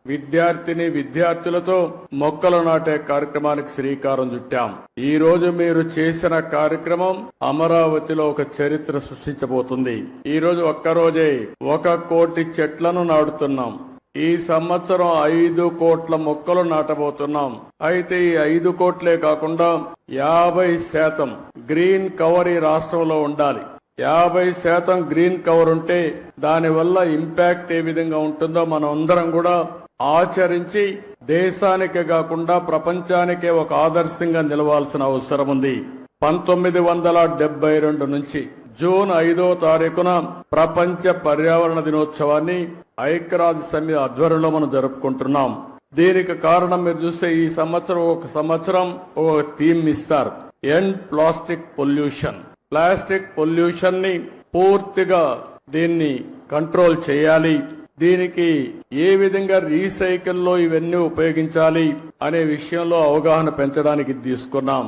విద్యార్థులతో మొక్కలు నాటే కార్యక్రమానికి శ్రీకారం చుట్టాం. ఈ రోజు మీరు చేసిన కార్యక్రమం అమరావతిలో ఒక చరిత్ర సృష్టించబోతుంది. ఈ రోజు ఒక్కరోజే 1 కోటి చెట్లను నాటుతున్నాం. ఈ సంవత్సరం 5 కోట్ల మొక్కలు నాటబోతున్నాం. అయితే ఈ 5 కోట్లే కాకుండా 50% గ్రీన్ కవర్ ఈ రాష్ట్రంలో ఉండాలి. 50% గ్రీన్ కవర్ ఉంటే దానివల్ల ఇంపాక్ట్ ఏ విధంగా ఉంటుందో మనం అందరం కూడా ఆచరించి దేశానికే కాకుండా ప్రపంచానికే ఒక ఆదర్శంగా నిలవాల్సిన అవసరం ఉంది. 1972 నుంచి జూన్ 5వ తారీఖున ప్రపంచ పర్యావరణ దినోత్సవాన్ని ఐక్యరాజ్య సమితి ఆధ్వర్యంలో మనం జరుపుకుంటున్నాం. దీనికి కారణం మీరు చూస్తే ఈ సంవత్సరం ఒక థీమ్ ఇస్తారు. End plastic pollution. Plastic pollution ని పూర్తిగా దీన్ని కంట్రోల్ చేయాలి. దీనికి ఏ విధంగా రీసైకిల్లో ఇవన్నీ ఉపయోగించాలి అనే విషయంలో అవగాహన పెంచడానికి తీసుకున్నాం.